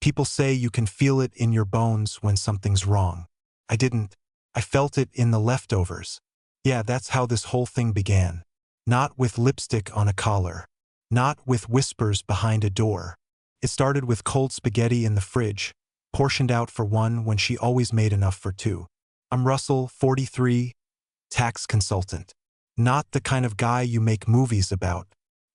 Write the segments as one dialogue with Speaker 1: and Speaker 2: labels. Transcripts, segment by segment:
Speaker 1: People say you can feel it in your bones when something's wrong. I didn't. I felt it in the leftovers. Yeah, that's how this whole thing began. Not with lipstick on a collar. Not with whispers behind a door. It started with cold spaghetti in the fridge, portioned out for one when she always made enough for two. I'm Russell, 43, tax consultant. Not the kind of guy you make movies about.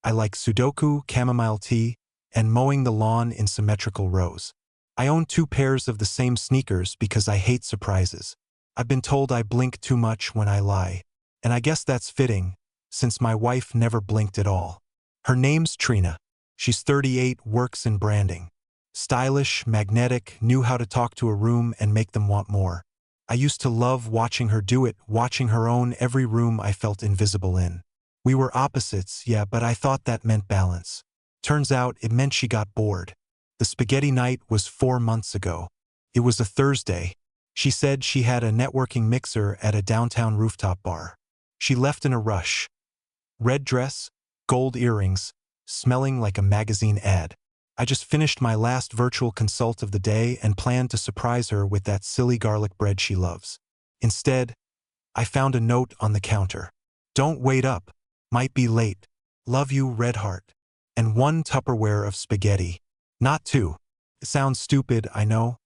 Speaker 1: I like Sudoku, chamomile tea, and mowing the lawn in symmetrical rows. I own 2 pairs of the same sneakers because I hate surprises. I've been told I blink too much when I lie. And I guess that's fitting, since my wife never blinked at all. Her name's Trina. She's 38, works in branding. Stylish, magnetic, knew how to talk to a room and make them want more. I used to love watching her do it, watching her own every room I felt invisible in. We were opposites, yeah, but I thought that meant balance. Turns out it meant she got bored. The spaghetti night was 4 months ago. It was a Thursday. She said she had a networking mixer at a downtown rooftop bar. She left in a rush. Red dress, gold earrings, smelling like a magazine ad. I just finished my last virtual consult of the day and planned to surprise her with that silly garlic bread she loves. Instead, I found a note on the counter. Don't wait up. Might be late. Love you, Red Heart. And 1 Tupperware of spaghetti. Not 2. It sounds stupid, I know.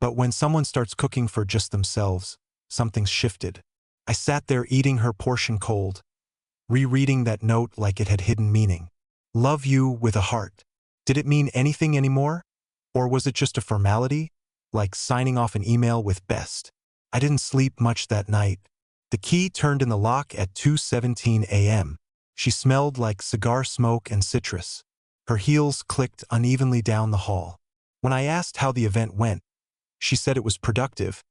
Speaker 1: But when someone starts cooking for just themselves, something's shifted. I sat there eating her portion cold, rereading that note like it had hidden meaning. Love you with a heart. Did it mean anything anymore? Or was it just a formality? Like signing off an email with best. I didn't sleep much that night. The key turned in the lock at 2:17 a.m. She smelled like cigar smoke and citrus. Her heels clicked unevenly down the hall. When I asked how the event went, she said it was productive,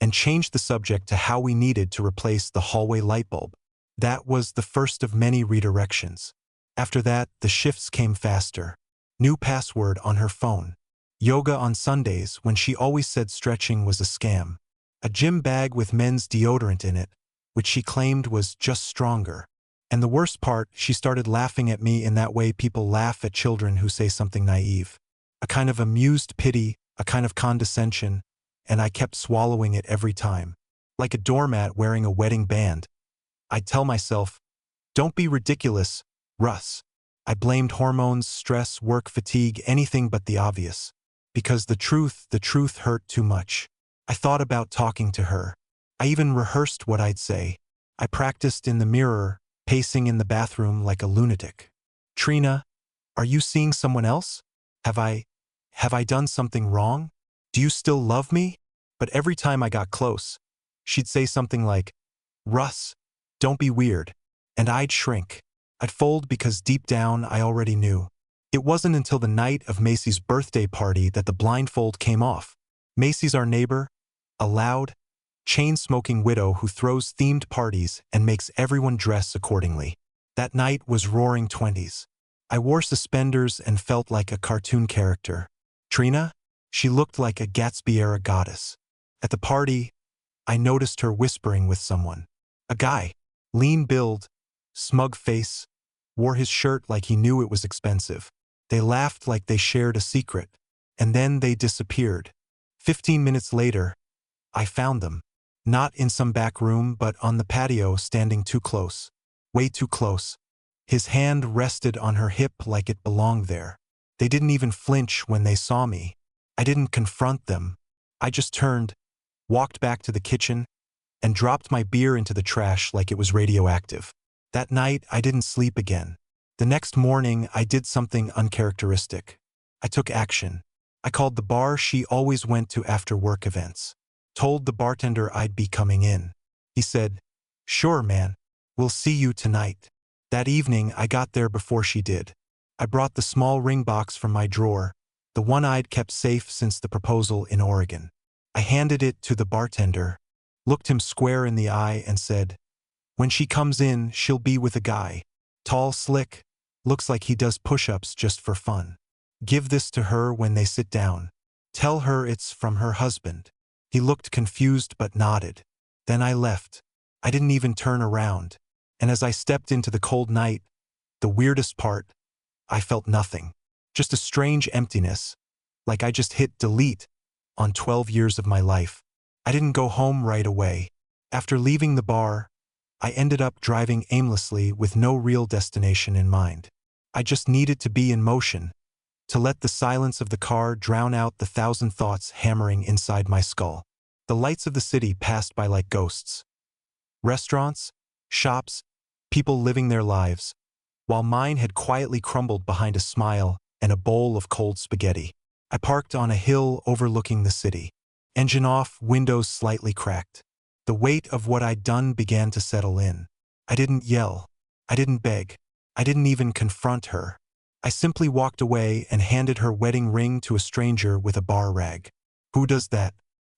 Speaker 1: and changed the subject to how we needed to replace the hallway light bulb. That was the first of many redirections. After that, the shifts came faster. New password on her phone. Yoga on Sundays when she always said stretching was a scam. A gym bag with men's deodorant in it, which she claimed was just stronger. And the worst part, she started laughing at me in that way people laugh at children who say something naive. A kind of amused pity, a kind of condescension, and I kept swallowing it every time. Like a doormat wearing a wedding band. I'd tell myself, don't be ridiculous, Russ. I blamed hormones, stress, work fatigue, anything but the obvious. Because the truth hurt too much. I thought about talking to her. I even rehearsed what I'd say. I practiced in the mirror, pacing in the bathroom like a lunatic. Trina, are you seeing someone else? Have I done something wrong? Do you still love me? But every time I got close, she'd say something like, Russ, don't be weird. And I'd shrink. I'd fold because deep down I already knew. It wasn't until the night of Macy's birthday party that the blindfold came off. Macy's our neighbor, a loud, chain-smoking widow who throws themed parties and makes everyone dress accordingly. That night was roaring 20s. I wore suspenders and felt like a cartoon character. Trina? She looked like a Gatsby-era goddess. At the party, I noticed her whispering with someone. A guy, lean build, smug face, wore his shirt like he knew it was expensive. They laughed like they shared a secret, and then they disappeared. 15 minutes later, I found them. Not in some back room, but on the patio, standing too close. Way too close. His hand rested on her hip like it belonged there. They didn't even flinch when they saw me. I didn't confront them. I just turned, walked back to the kitchen, and dropped my beer into the trash like it was radioactive. That night, I didn't sleep again. The next morning, I did something uncharacteristic. I took action. I called the bar she always went to after work events. Told the bartender I'd be coming in. He said, "Sure, man. We'll see you tonight." That evening, I got there before she did. I brought the small ring box from my drawer, the one I'd kept safe since the proposal in Oregon. I handed it to the bartender, looked him square in the eye and said, "When she comes in, she'll be with a guy. Tall, slick, looks like he does push-ups just for fun. Give this to her when they sit down. Tell her it's from her husband." He looked confused but nodded. Then I left. I didn't even turn around. And as I stepped into the cold night, the weirdest part, I felt nothing. Just a strange emptiness. Like I just hit delete on 12 years of my life. I didn't go home right away. After leaving the bar, I ended up driving aimlessly with no real destination in mind. I just needed to be in motion, to let the silence of the car drown out the thousand thoughts hammering inside my skull. The lights of the city passed by like ghosts. Restaurants, shops, people living their lives, while mine had quietly crumbled behind a smile and a bowl of cold spaghetti. I parked on a hill overlooking the city. Engine off, windows slightly cracked. The weight of what I'd done began to settle in. I didn't yell. I didn't beg. I didn't even confront her. I simply walked away and handed her wedding ring to a stranger with a bar rag. Who does that?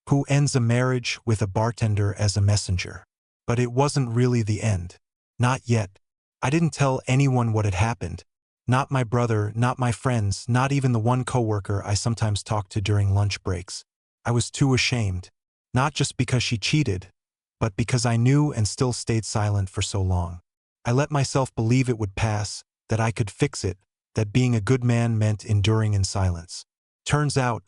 Speaker 1: Who ends a marriage with a bartender as a messenger? But it wasn't really the end. Not yet. I didn't tell anyone what had happened. Not my brother, not my friends, not even the one coworker I sometimes talked to during lunch breaks. I was too ashamed. Not just because she cheated, but because I knew and still stayed silent for so long. I let myself believe it would pass, that I could fix it, that being a good man meant enduring in silence. Turns out,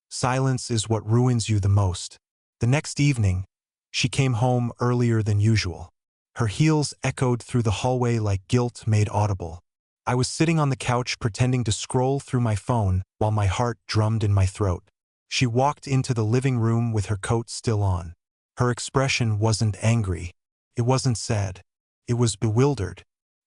Speaker 1: silence is what ruins you the most. The next evening, she came home earlier than usual. Her heels echoed through the hallway like guilt made audible. I was sitting on the couch pretending to scroll through my phone while my heart drummed in my throat. She walked into the living room with her coat still on. Her expression wasn't angry. It wasn't sad. It was bewildered.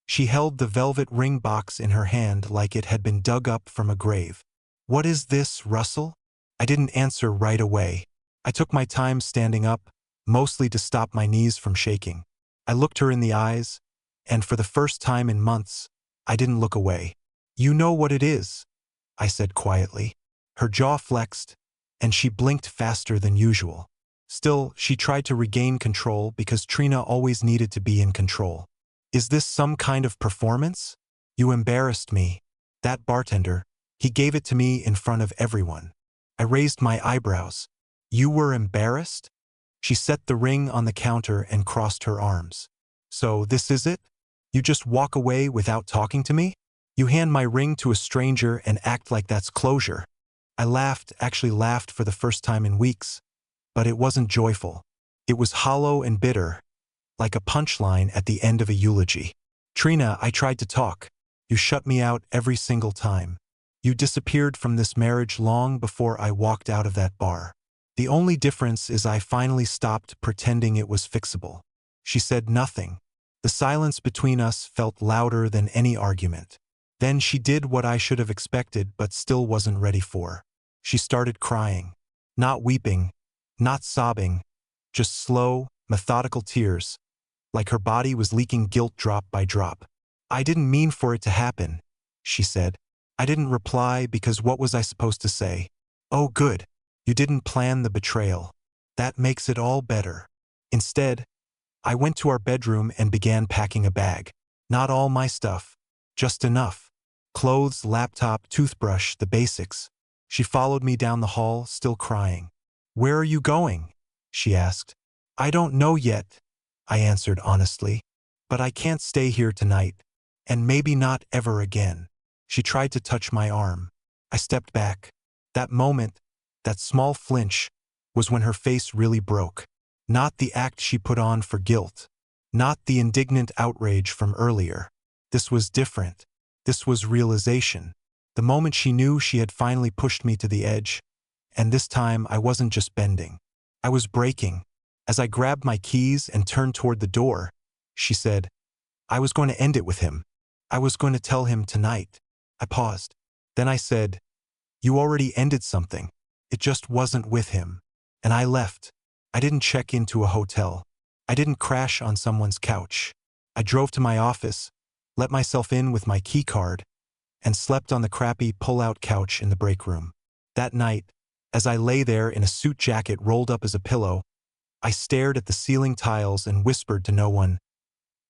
Speaker 1: She held the velvet ring box in her hand like it had been dug up from a grave. "What is this, Russell?" I didn't answer right away. I took my time standing up, mostly to stop my knees from shaking. I looked her in the eyes, and for the first time in months, I didn't look away. "You know what it is," I said quietly. Her jaw flexed, and she blinked faster than usual. Still, she tried to regain control because Trina always needed to be in control. "Is this some kind of performance? You embarrassed me. That bartender, he gave it to me in front of everyone." I raised my eyebrows. "You were embarrassed?" She set the ring on the counter and crossed her arms. "So this is it? You just walk away without talking to me? You hand my ring to a stranger and act like that's closure." I laughed, actually laughed for the first time in weeks, but it wasn't joyful. It was hollow and bitter, like a punchline at the end of a eulogy. "Trina, I tried to talk. You shut me out every single time. You disappeared from this marriage long before I walked out of that bar. The only difference is I finally stopped pretending it was fixable." She said nothing. The silence between us felt louder than any argument. Then she did what I should have expected but still wasn't ready for. She started crying. Not weeping, not sobbing, just slow, methodical tears, like her body was leaking guilt drop by drop. "I didn't mean for it to happen," she said. I didn't reply because what was I supposed to say? "Oh good, you didn't plan the betrayal. That makes it all better." Instead, I went to our bedroom and began packing a bag. Not all my stuff, just enough. Clothes, laptop, toothbrush, the basics. She followed me down the hall, still crying. "Where are you going?" she asked. "I don't know yet," I answered honestly. "But I can't stay here tonight, and maybe not ever again." She tried to touch my arm. I stepped back. That moment, that small flinch, was when her face really broke. Not the act she put on for guilt. Not the indignant outrage from earlier. This was different. This was realization. The moment she knew she had finally pushed me to the edge, and this time I wasn't just bending. I was breaking. As I grabbed my keys and turned toward the door, she said, "I was going to end it with him. I was going to tell him tonight." I paused. Then I said, "You already ended something. It just wasn't with him." And I left. I didn't check into a hotel. I didn't crash on someone's couch. I drove to my office, let myself in with my key card, and slept on the crappy pull-out couch in the break room. That night, as I lay there in a suit jacket rolled up as a pillow, I stared at the ceiling tiles and whispered to no one,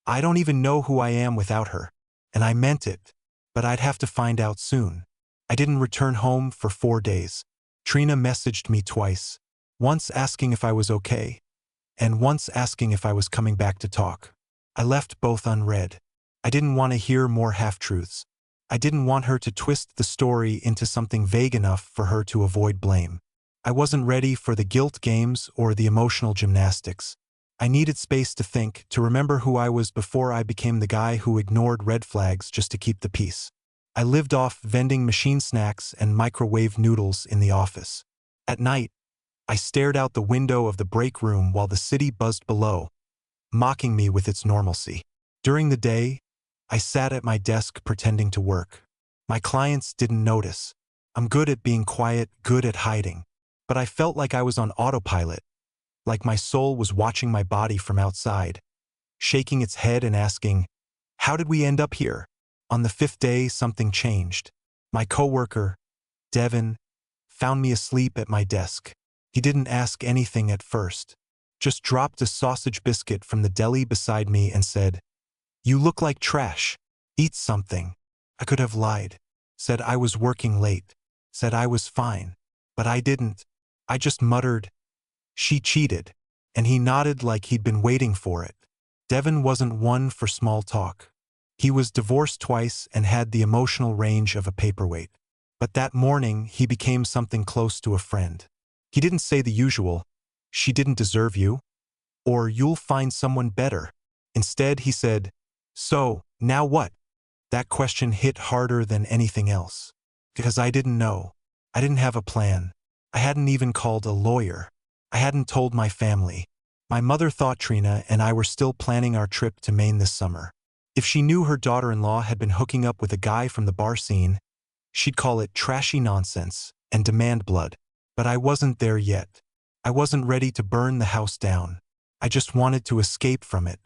Speaker 1: "I don't even know who I am without her." And I meant it, but I'd have to find out soon. I didn't return home for 4 days. Trina messaged me twice, once asking if I was okay, and once asking if I was coming back to talk. I left both unread. I didn't want to hear more half-truths. I didn't want her to twist the story into something vague enough for her to avoid blame. I wasn't ready for the guilt games or the emotional gymnastics. I needed space to think, to remember who I was before I became the guy who ignored red flags just to keep the peace. I lived off vending machine snacks and microwave noodles in the office. At night, I stared out the window of the break room while the city buzzed below, mocking me with its normalcy. During the day, I sat at my desk pretending to work. My clients didn't notice. I'm good at being quiet, good at hiding. But I felt like I was on autopilot, like my soul was watching my body from outside, shaking its head and asking, "How did we end up here?" On the 5th day, something changed. My coworker, Devin, found me asleep at my desk. He didn't ask anything at first, just dropped a sausage biscuit from the deli beside me and said, "You look like trash. Eat something." I could have lied, said I was working late, said I was fine, but I didn't. I just muttered, "She cheated," and he nodded like he'd been waiting for it. Devin wasn't one for small talk. He was divorced twice and had the emotional range of a paperweight. But that morning, he became something close to a friend. He didn't say the usual, "She didn't deserve you," or "You'll find someone better." Instead, he said, "So, now what?" That question hit harder than anything else. Because I didn't know. I didn't have a plan. I hadn't even called a lawyer. I hadn't told my family. My mother thought Trina and I were still planning our trip to Maine this summer. If she knew her daughter-in-law had been hooking up with a guy from the bar scene, she'd call it trashy nonsense and demand blood. But I wasn't there yet. I wasn't ready to burn the house down. I just wanted to escape from it.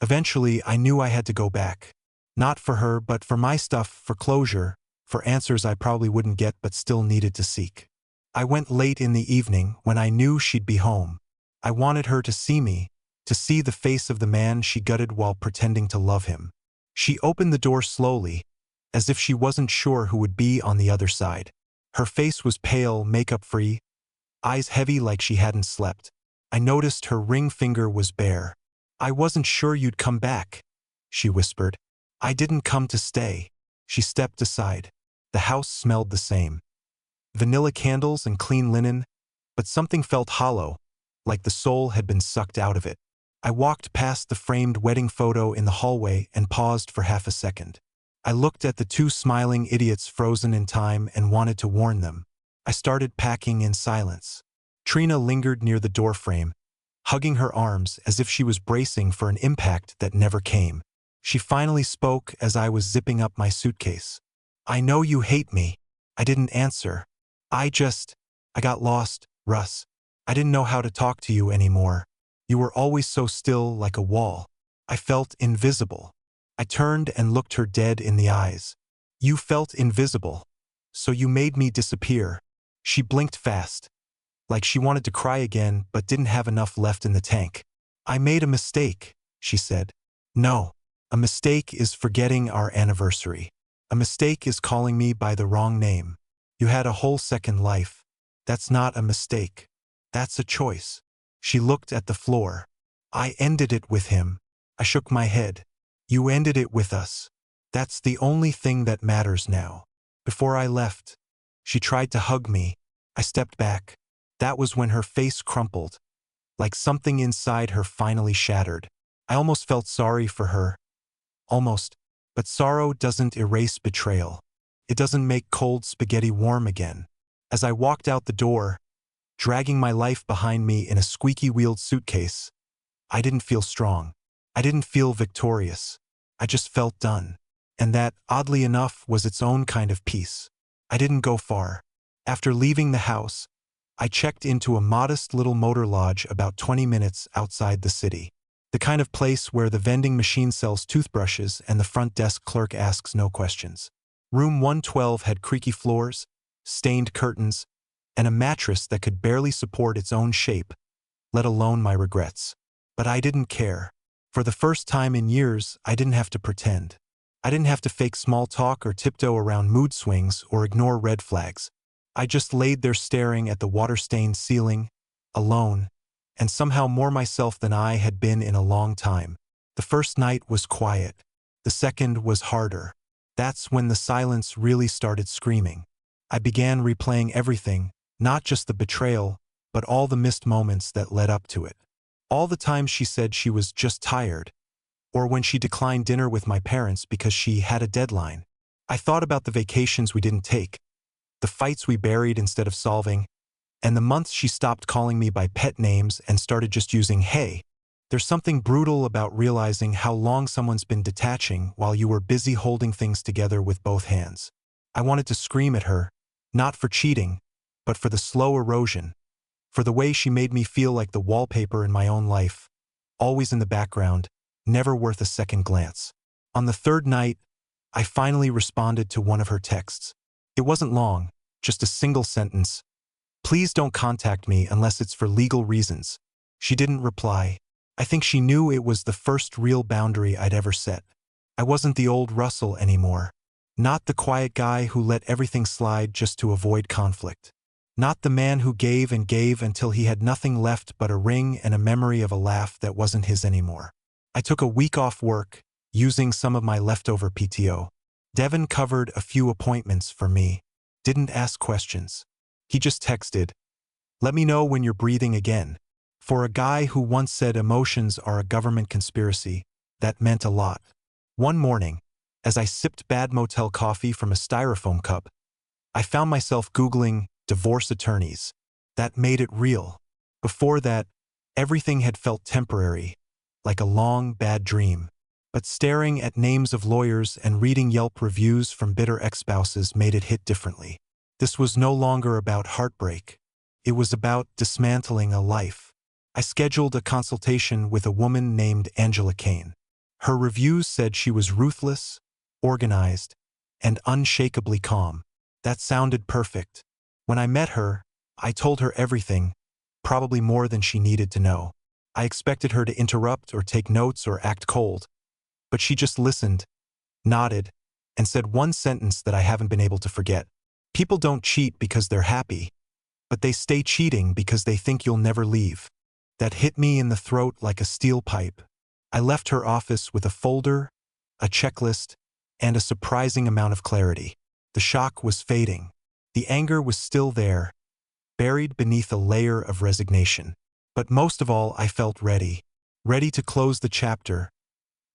Speaker 1: Eventually, I knew I had to go back. Not for her, but for my stuff, for closure, for answers I probably wouldn't get but still needed to seek. I went late in the evening when I knew she'd be home. I wanted her to see me, to see the face of the man she gutted while pretending to love him. She opened the door slowly, as if she wasn't sure who would be on the other side. Her face was pale, makeup-free, eyes heavy like she hadn't slept. I noticed her ring finger was bare. "I wasn't sure you'd come back," she whispered. "I didn't come to stay." She stepped aside. The house smelled the same. Vanilla candles and clean linen, but something felt hollow, like the soul had been sucked out of it. I walked past the framed wedding photo in the hallway and paused for half a second. I looked at the two smiling idiots frozen in time and wanted to warn them. I started packing in silence. Trina lingered near the doorframe, hugging her arms as if she was bracing for an impact that never came. She finally spoke as I was zipping up my suitcase. "I know you hate me." I didn't answer. I got lost, Russ. I didn't know how to talk to you anymore. You were always so still, like a wall. I felt invisible. I turned and looked her dead in the eyes. "You felt invisible. So you made me disappear." She blinked fast, like she wanted to cry again but didn't have enough left in the tank. "I made a mistake," she said. "No. A mistake is forgetting our anniversary. A mistake is calling me by the wrong name. You had a whole second life. That's not a mistake. That's a choice." She looked at the floor. "I ended it with him." I shook my head. "You ended it with us. That's the only thing that matters now." Before I left, she tried to hug me. I stepped back. That was when her face crumpled, like something inside her finally shattered. I almost felt sorry for her. Almost. But sorrow doesn't erase betrayal. It doesn't make cold spaghetti warm again. As I walked out the door, dragging my life behind me in a squeaky-wheeled suitcase, I didn't feel strong. I didn't feel victorious. I just felt done. And that, oddly enough, was its own kind of peace. I didn't go far. After leaving the house, I checked into a modest little motor lodge about 20 minutes outside the city. The kind of place where the vending machine sells toothbrushes and the front desk clerk asks no questions. Room 112 had creaky floors, stained curtains, and a mattress that could barely support its own shape, let alone my regrets. But I didn't care. For the first time in years, I didn't have to pretend. I didn't have to fake small talk or tiptoe around mood swings or ignore red flags. I just laid there staring at the water-stained ceiling, alone, and somehow more myself than I had been in a long time. The first night was quiet. The second was harder. That's when the silence really started screaming. I began replaying everything, not just the betrayal, but all the missed moments that led up to it. All the times she said she was just tired, or when she declined dinner with my parents because she had a deadline. I thought about the vacations we didn't take, the fights we buried instead of solving, and the months she stopped calling me by pet names and started just using "hey." There's something brutal about realizing how long someone's been detaching while you were busy holding things together with both hands. I wanted to scream at her, not for cheating, but for the slow erosion, for the way she made me feel like the wallpaper in my own life, always in the background, never worth a second glance. On the third night, I finally responded to one of her texts. It wasn't long, just a single sentence. "Please don't contact me unless it's for legal reasons." She didn't reply. I think she knew it was the first real boundary I'd ever set. I wasn't the old Russell anymore. Not the quiet guy who let everything slide just to avoid conflict. Not the man who gave and gave until he had nothing left but a ring and a memory of a laugh that wasn't his anymore. I took a week off work, using some of my leftover PTO. Devin covered a few appointments for me. Didn't ask questions. He just texted, "Let me know when you're breathing again." For a guy who once said emotions are a government conspiracy, that meant a lot. One morning, as I sipped bad motel coffee from a styrofoam cup, I found myself Googling divorce attorneys. That made it real. Before that, everything had felt temporary, like a long, bad dream. But staring at names of lawyers and reading Yelp reviews from bitter ex-spouses made it hit differently. This was no longer about heartbreak. It was about dismantling a life. I scheduled a consultation with a woman named Angela Kane. Her reviews said she was ruthless, organized, and unshakably calm. That sounded perfect. When I met her, I told her everything, probably more than she needed to know. I expected her to interrupt or take notes or act cold, but she just listened, nodded, and said one sentence that I haven't been able to forget. "People don't cheat because they're happy, but they stay cheating because they think you'll never leave." That hit me in the throat like a steel pipe. I left her office with a folder, a checklist, and a surprising amount of clarity. The shock was fading. The anger was still there, buried beneath a layer of resignation. But most of all, I felt ready. Ready to close the chapter.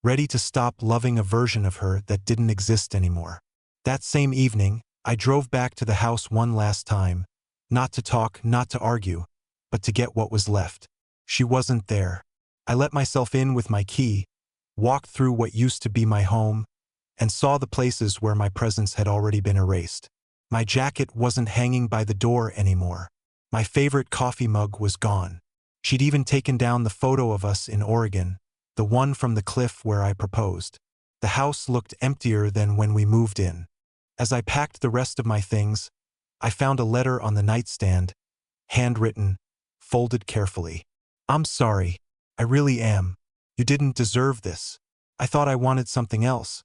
Speaker 1: Ready to stop loving a version of her that didn't exist anymore. That same evening, I drove back to the house one last time. Not to talk, not to argue, but to get what was left. She wasn't there. I let myself in with my key, walked through what used to be my home, and saw the places where my presence had already been erased. My jacket wasn't hanging by the door anymore. My favorite coffee mug was gone. She'd even taken down the photo of us in Oregon, the one from the cliff where I proposed. The house looked emptier than when we moved in. As I packed the rest of my things, I found a letter on the nightstand, handwritten, folded carefully. "I'm sorry. I really am. You didn't deserve this. I thought I wanted something else,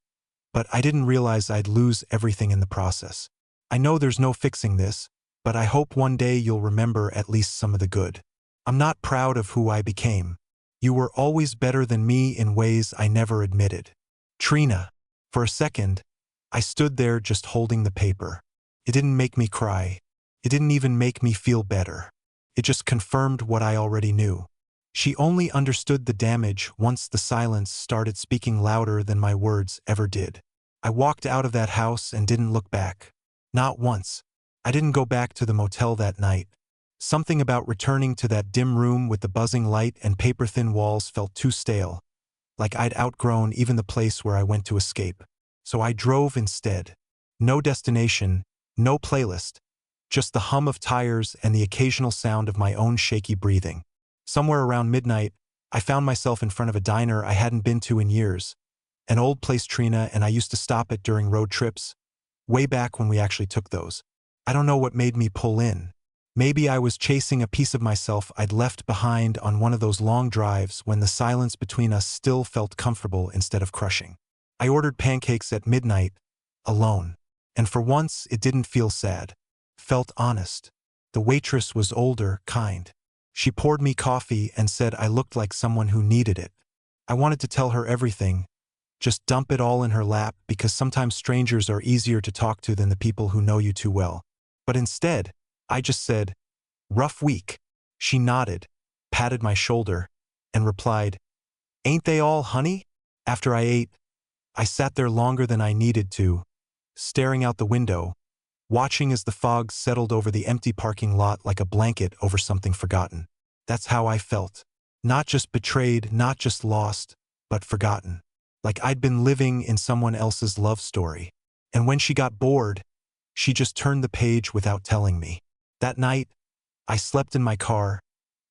Speaker 1: but I didn't realize I'd lose everything in the process. I know there's no fixing this, but I hope one day you'll remember at least some of the good. I'm not proud of who I became. You were always better than me in ways I never admitted. Trina." For a second, I stood there just holding the paper. It didn't make me cry. It didn't even make me feel better. It just confirmed what I already knew. She only understood the damage once the silence started speaking louder than my words ever did. I walked out of that house and didn't look back. Not once. I didn't go back to the motel that night. Something about returning to that dim room with the buzzing light and paper-thin walls felt too stale, like I'd outgrown even the place where I went to escape. So I drove instead. No destination, no playlist, just the hum of tires and the occasional sound of my own shaky breathing. Somewhere around midnight, I found myself in front of a diner I hadn't been to in years, an old place Trina and I used to stop at during road trips, way back when we actually took those. I don't know what made me pull in. Maybe I was chasing a piece of myself I'd left behind on one of those long drives when the silence between us still felt comfortable instead of crushing. I ordered pancakes at midnight, alone, and for once it didn't feel sad. Felt honest. The waitress was older, kind. She poured me coffee and said I looked like someone who needed it. I wanted to tell her everything, Just dump it all in her lap because sometimes strangers are easier to talk to than the people who know you too well. But instead, I just said, "Rough week." She nodded, patted my shoulder, and replied, "Ain't they all, honey?" After I ate, I sat there longer than I needed to, staring out the window, watching as the fog settled over the empty parking lot like a blanket over something forgotten. That's how I felt. Not just betrayed, not just lost, but forgotten. Like I'd been living in someone else's love story. And when she got bored, she just turned the page without telling me. That night, I slept in my car,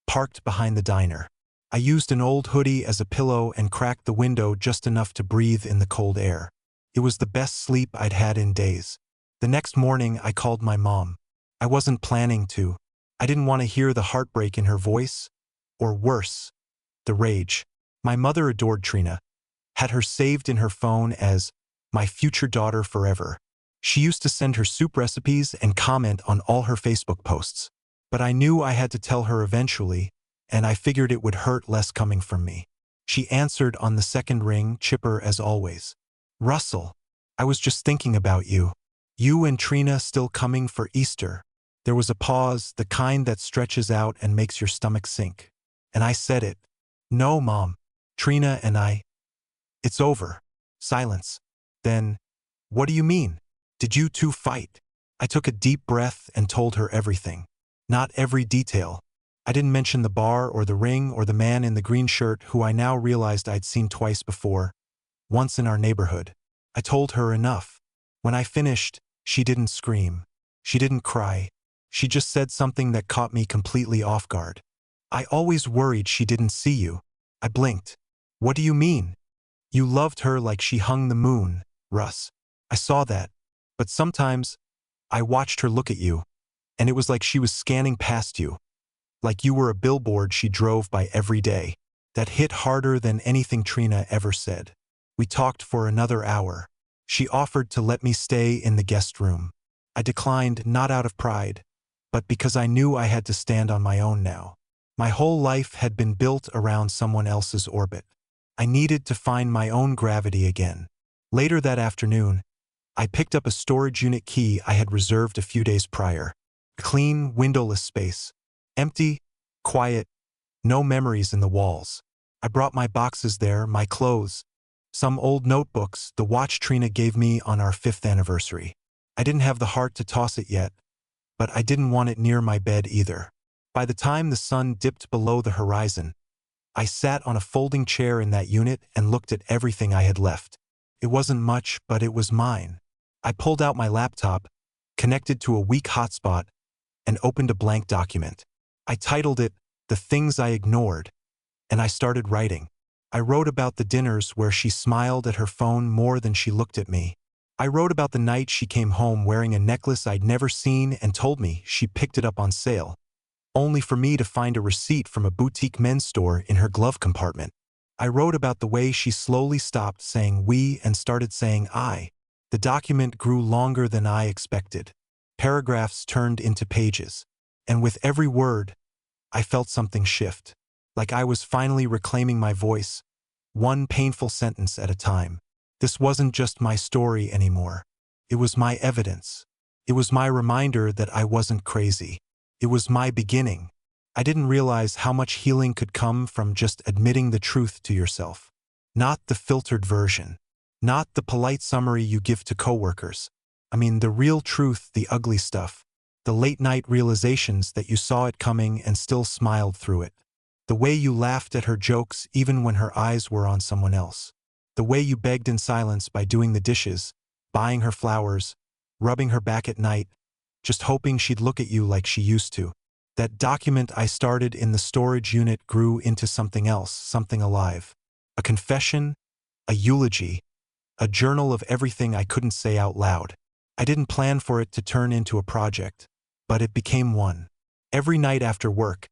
Speaker 1: parked behind the diner. I used an old hoodie as a pillow and cracked the window just enough to breathe in the cold air. It was the best sleep I'd had in days. The next morning, I called my mom. I wasn't planning to. I didn't want to hear the heartbreak in her voice, or worse, the rage. My mother adored Trina, had her saved in her phone as my future daughter forever. She used to send her soup recipes and comment on all her Facebook posts. But I knew I had to tell her eventually, and I figured it would hurt less coming from me. She answered on the second ring, chipper as always. "Russell, I was just thinking about you. You and Trina still coming for Easter." There was a pause, the kind that stretches out and makes your stomach sink. And I said it. "No, Mom. Trina and I. It's over." Silence. Then, "What do you mean? Did you two fight?" I took a deep breath and told her everything. Not every detail. I didn't mention the bar or the ring or the man in the green shirt who I now realized I'd seen twice before, once in our neighborhood. I told her enough. When I finished, she didn't scream. She didn't cry. She just said something that caught me completely off guard. "I always worried she didn't see you." I blinked. "What do you mean?" "You loved her like she hung the moon, Russ." "I saw that. But sometimes, I watched her look at you, and it was like she was scanning past you. Like you were a billboard she drove by every day." That hit harder than anything Trina ever said. We talked for another hour. She offered to let me stay in the guest room. I declined, not out of pride, but because I knew I had to stand on my own now. My whole life had been built around someone else's orbit. I needed to find my own gravity again. Later that afternoon, I picked up a storage unit key I had reserved a few days prior. Clean, windowless space. Empty, quiet, no memories in the walls. I brought my boxes there, my clothes, some old notebooks, the watch Trina gave me on our 5th anniversary. I didn't have the heart to toss it yet, but I didn't want it near my bed either. By the time the sun dipped below the horizon, I sat on a folding chair in that unit and looked at everything I had left. It wasn't much, but it was mine. I pulled out my laptop, connected to a weak hotspot, and opened a blank document. I titled it, "The Things I Ignored," and I started writing. I wrote about the dinners where she smiled at her phone more than she looked at me. I wrote about the night she came home wearing a necklace I'd never seen and told me she picked it up on sale, only for me to find a receipt from a boutique men's store in her glove compartment. I wrote about the way she slowly stopped saying we and started saying I. The document grew longer than I expected. Paragraphs turned into pages. And with every word, I felt something shift. Like I was finally reclaiming my voice, one painful sentence at a time. This wasn't just my story anymore. It was my evidence. It was my reminder that I wasn't crazy. It was my beginning. I didn't realize how much healing could come from just admitting the truth to yourself. Not the filtered version. Not the polite summary you give to coworkers. I mean, the real truth, the ugly stuff. The late-night realizations that you saw it coming and still smiled through it. The way you laughed at her jokes even when her eyes were on someone else. The way you begged in silence by doing the dishes, buying her flowers, rubbing her back at night, just hoping she'd look at you like she used to. That document I started in the storage unit grew into something else, something alive. A confession, a eulogy, a journal of everything I couldn't say out loud. I didn't plan for it to turn into a project, but it became one. Every night after work,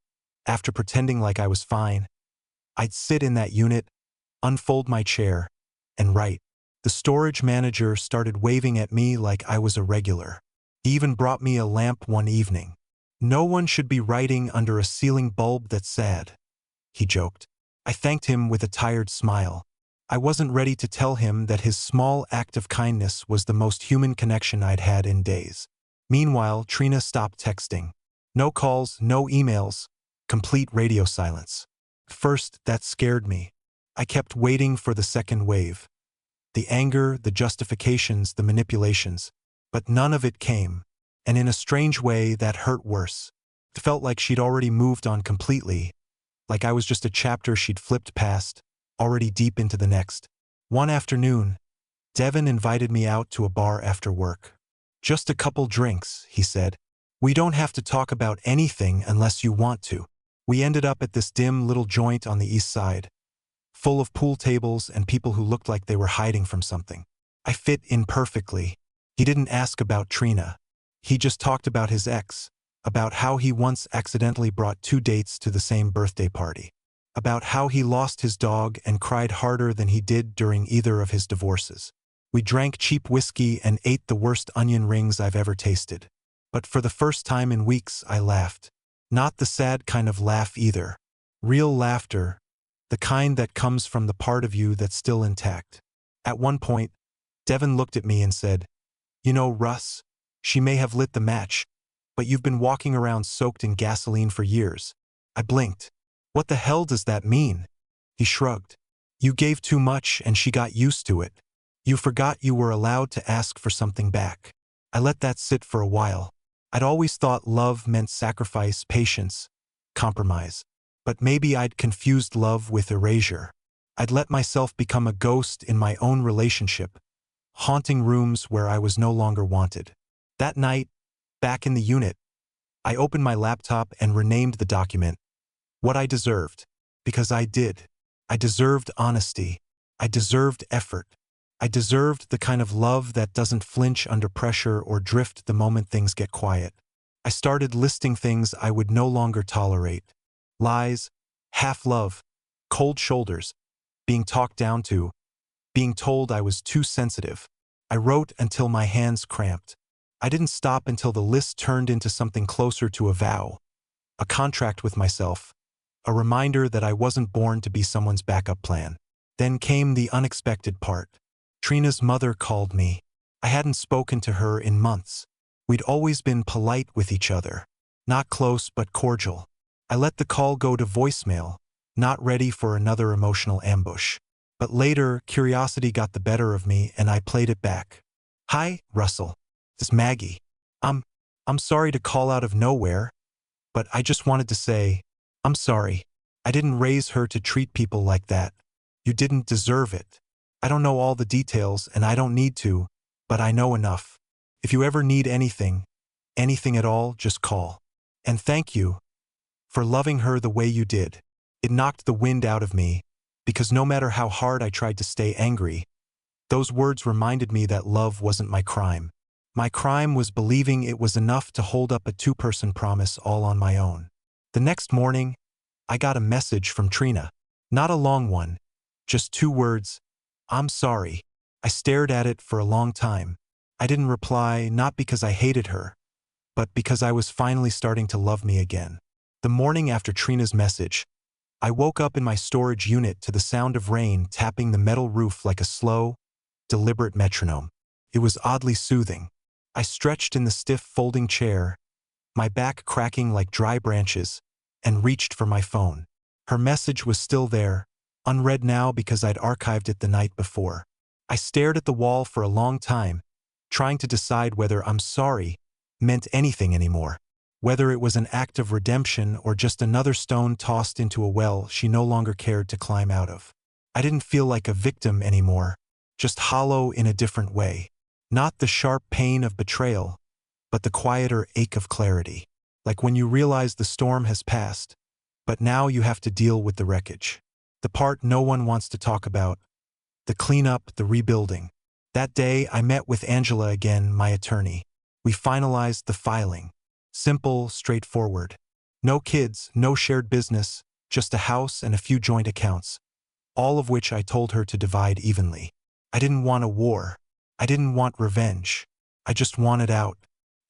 Speaker 1: after pretending like I was fine, I'd sit in that unit, unfold my chair, and write. The storage manager started waving at me like I was a regular. He even brought me a lamp one evening. "No one should be writing under a ceiling bulb that's sad," he joked. I thanked him with a tired smile. I wasn't ready to tell him that his small act of kindness was the most human connection I'd had in days. Meanwhile, Trina stopped texting. No calls, no emails, complete radio silence. First, that scared me. I kept waiting for the second wave. The anger, the justifications, the manipulations. But none of it came. And in a strange way, that hurt worse. It felt like she'd already moved on completely, like I was just a chapter she'd flipped past, already deep into the next. One afternoon, Devin invited me out to a bar after work. "Just a couple drinks," he said. "We don't have to talk about anything unless you want to." We ended up at this dim little joint on the east side, full of pool tables and people who looked like they were hiding from something. I fit in perfectly. He didn't ask about Trina. He just talked about his ex, about how he once accidentally brought 2 dates to the same birthday party, about how he lost his dog and cried harder than he did during either of his divorces. We drank cheap whiskey and ate the worst onion rings I've ever tasted. But for the first time in weeks, I laughed. Not the sad kind of laugh either. Real laughter, the kind that comes from the part of you that's still intact. At one point, Devin looked at me and said, "You know, Russ, she may have lit the match, but you've been walking around soaked in gasoline for years." I blinked. "What the hell does that mean?" He shrugged. "You gave too much and she got used to it. You forgot you were allowed to ask for something back." I let that sit for a while. I'd always thought love meant sacrifice, patience, compromise. But maybe I'd confused love with erasure. I'd let myself become a ghost in my own relationship, haunting rooms where I was no longer wanted. That night, back in the unit, I opened my laptop and renamed the document "What I Deserved," because I did. I deserved honesty. I deserved effort. I deserved the kind of love that doesn't flinch under pressure or drift the moment things get quiet. I started listing things I would no longer tolerate. Lies, half-love, cold shoulders, being talked down to, being told I was too sensitive. I wrote until my hands cramped. I didn't stop until the list turned into something closer to a vow, a contract with myself, a reminder that I wasn't born to be someone's backup plan. Then came the unexpected part. Trina's mother called me. I hadn't spoken to her in months. We'd always been polite with each other. Not close, but cordial. I let the call go to voicemail, not ready for another emotional ambush. But later, curiosity got the better of me and I played it back. "Hi, Russell. This is Maggie. I'm sorry to call out of nowhere, but I just wanted to say, I'm sorry. I didn't raise her to treat people like that. You didn't deserve it. I don't know all the details and I don't need to, but I know enough. If you ever need anything at all, just call. And thank you for loving her the way you did." It knocked the wind out of me, because no matter how hard I tried to stay angry, those words reminded me that love wasn't my crime. My crime was believing it was enough to hold up a 2-person promise all on my own. The next morning, I got a message from Trina. Not a long one, just 2 words, "I'm sorry." I stared at it for a long time. I didn't reply, not because I hated her, but because I was finally starting to love me again. The morning after Trina's message, I woke up in my storage unit to the sound of rain tapping the metal roof like a slow, deliberate metronome. It was oddly soothing. I stretched in the stiff folding chair, my back cracking like dry branches, and reached for my phone. Her message was still there, unread now because I'd archived it the night before. I stared at the wall for a long time, trying to decide whether "I'm sorry" meant anything anymore. Whether it was an act of redemption or just another stone tossed into a well she no longer cared to climb out of. I didn't feel like a victim anymore, just hollow in a different way. Not the sharp pain of betrayal, but the quieter ache of clarity. Like when you realize the storm has passed, but now you have to deal with the wreckage. The part no one wants to talk about. The cleanup, the rebuilding. That day, I met with Angela again, my attorney. We finalized the filing. Simple, straightforward. No kids, no shared business, just a house and a few joint accounts, all of which I told her to divide evenly. I didn't want a war. I didn't want revenge. I just wanted out.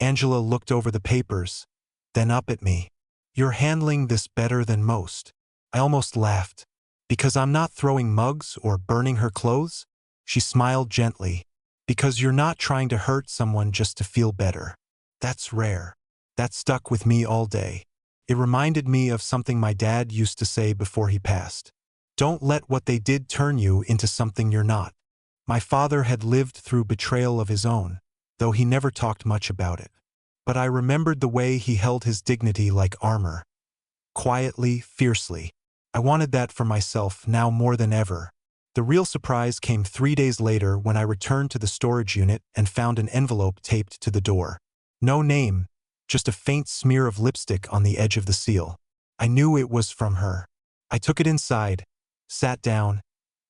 Speaker 1: Angela looked over the papers, then up at me. "You're handling this better than most." I almost laughed. Because I'm not throwing mugs or burning her clothes? She smiled gently. Because you're not trying to hurt someone just to feel better. That's rare. That stuck with me all day. It reminded me of something my dad used to say before he passed. Don't let what they did turn you into something you're not. My father had lived through betrayal of his own, though he never talked much about it. But I remembered the way he held his dignity like armor. Quietly, fiercely. I wanted that for myself now more than ever. The real surprise came 3 days later when I returned to the storage unit and found an envelope taped to the door. No name, just a faint smear of lipstick on the edge of the seal. I knew it was from her. I took it inside, sat down,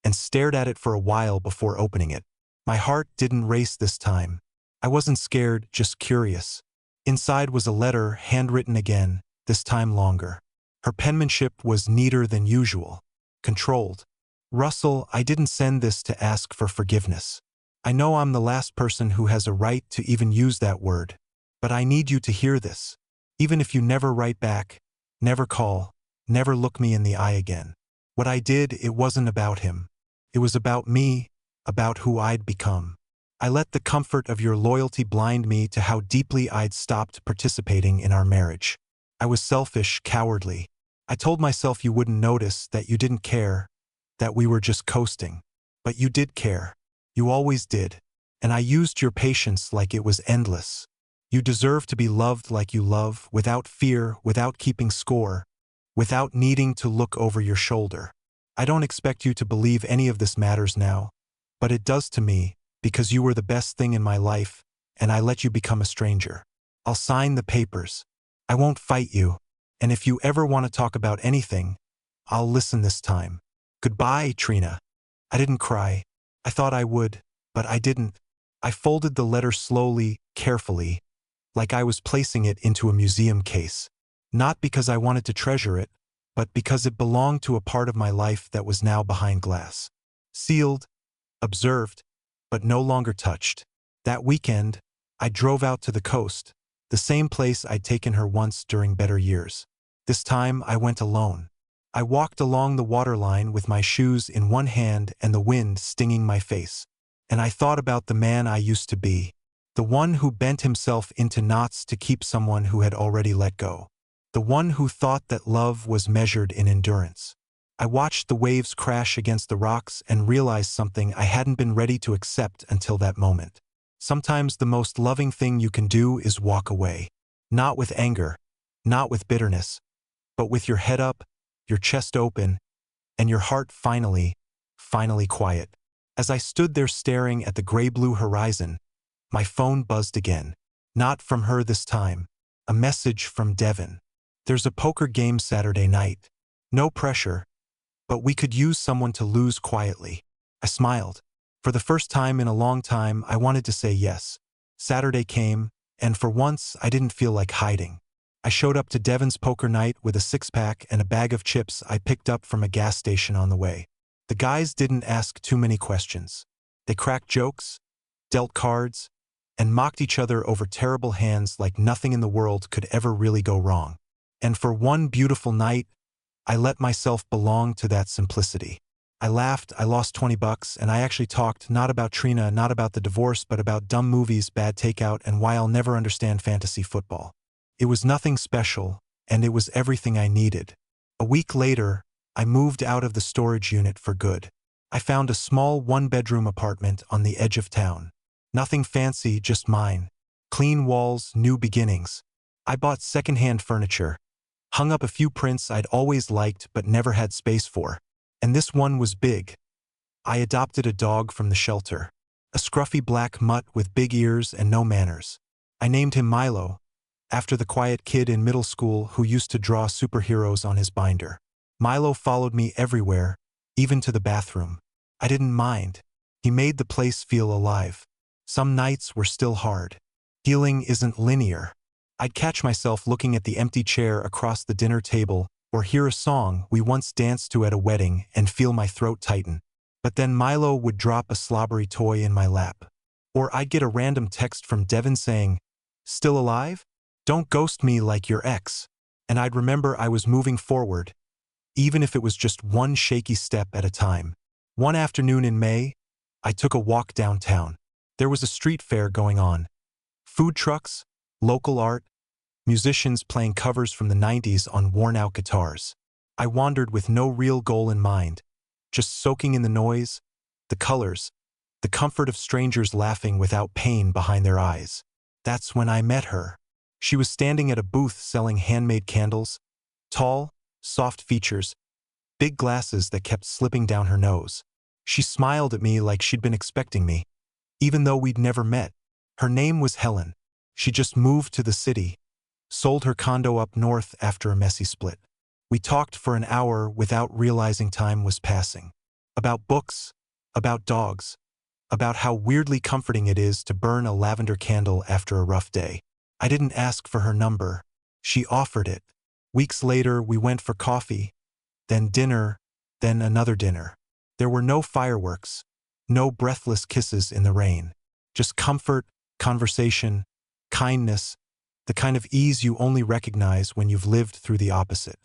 Speaker 1: and stared at it for a while before opening it. My heart didn't race this time. I wasn't scared, just curious. Inside was a letter, handwritten again, this time longer. Her penmanship was neater than usual. Controlled. Russell, I didn't send this to ask for forgiveness. I know I'm the last person who has a right to even use that word. But I need you to hear this. Even if you never write back, never call, never look me in the eye again. What I did, it wasn't about him. It was about me, about who I'd become. I let the comfort of your loyalty blind me to how deeply I'd stopped participating in our marriage. I was selfish, cowardly. I told myself you wouldn't notice, that you didn't care, that we were just coasting. But you did care. You always did. And I used your patience like it was endless. You deserve to be loved like you love, without fear, without keeping score, without needing to look over your shoulder. I don't expect you to believe any of this matters now, but it does to me, because you were the best thing in my life, and I let you become a stranger. I'll sign the papers. I won't fight you, and if you ever want to talk about anything, I'll listen this time. Goodbye, Trina. I didn't cry. I thought I would, but I didn't. I folded the letter slowly, carefully, like I was placing it into a museum case. Not because I wanted to treasure it, but because it belonged to a part of my life that was now behind glass. Sealed, observed, but no longer touched. That weekend, I drove out to the coast, the same place I'd taken her once during better years. This time I went alone. I walked along the waterline with my shoes in one hand and the wind stinging my face. And I thought about the man I used to be. The one who bent himself into knots to keep someone who had already let go. The one who thought that love was measured in endurance. I watched the waves crash against the rocks and realized something I hadn't been ready to accept until that moment. Sometimes the most loving thing you can do is walk away. Not with anger, not with bitterness, but with your head up, your chest open, and your heart finally quiet. As I stood there staring at the gray-blue horizon, my phone buzzed again. Not from her this time. A message from Devin. There's a poker game Saturday night. No pressure, but we could use someone to lose quietly. I smiled. For the first time in a long time, I wanted to say yes. Saturday came, and for once, I didn't feel like hiding. I showed up to Devin's poker night with a six-pack and a bag of chips I picked up from a gas station on the way. The guys didn't ask too many questions. They cracked jokes, dealt cards, and mocked each other over terrible hands like nothing in the world could ever really go wrong. And for one beautiful night, I let myself belong to that simplicity. I laughed, I lost $20, and I actually talked not about Trina, not about the divorce, but about dumb movies, bad takeout, and why I'll never understand fantasy football. It was nothing special, and it was everything I needed. A week later, I moved out of the storage unit for good. I found a small one-bedroom apartment on the edge of town. Nothing fancy, just mine. Clean walls, new beginnings. I bought secondhand furniture, hung up a few prints I'd always liked but never had space for. And this one was big. I adopted a dog from the shelter. A scruffy black mutt with big ears and no manners. I named him Milo, after the quiet kid in middle school who used to draw superheroes on his binder. Milo followed me everywhere, even to the bathroom. I didn't mind. He made the place feel alive. Some nights were still hard. Healing isn't linear. I'd catch myself looking at the empty chair across the dinner table or hear a song we once danced to at a wedding and feel my throat tighten. But then Milo would drop a slobbery toy in my lap. Or I'd get a random text from Devin saying, "Still alive? Don't ghost me like your ex." And I'd remember I was moving forward, even if it was just one shaky step at a time. One afternoon in May, I took a walk downtown. There was a street fair going on. Food trucks, local art, musicians playing covers from the 90s on worn-out guitars. I wandered with no real goal in mind, just soaking in the noise, the colors, the comfort of strangers laughing without pain behind their eyes. That's when I met her. She was standing at a booth selling handmade candles, tall, soft features, big glasses that kept slipping down her nose. She smiled at me like she'd been expecting me, even though we'd never met. Her name was Helen. She just moved to the city, sold her condo up north after a messy split. We talked for an hour without realizing time was passing. About books, about dogs, about how weirdly comforting it is to burn a lavender candle after a rough day. I didn't ask for her number. She offered it. Weeks later, we went for coffee, then dinner, then another dinner. There were no fireworks, no breathless kisses in the rain. Just comfort, conversation, kindness, the kind of ease you only recognize when you've lived through the opposite.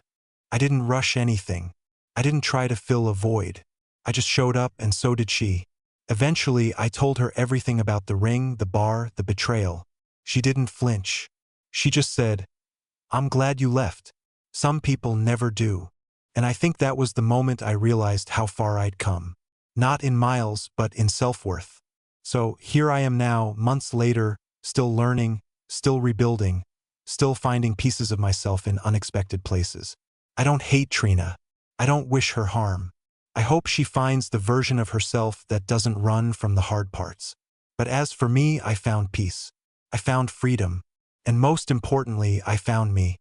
Speaker 1: I didn't rush anything. I didn't try to fill a void. I just showed up, and so did she. Eventually, I told her everything about the ring, the bar, the betrayal. She didn't flinch. She just said, "I'm glad you left. Some people never do." And I think that was the moment I realized how far I'd come. Not in miles, but in self-worth. So here I am now, months later, still learning, still rebuilding, still finding pieces of myself in unexpected places. I don't hate Trina. I don't wish her harm. I hope she finds the version of herself that doesn't run from the hard parts. But as for me, I found peace. I found freedom. And most importantly, I found me.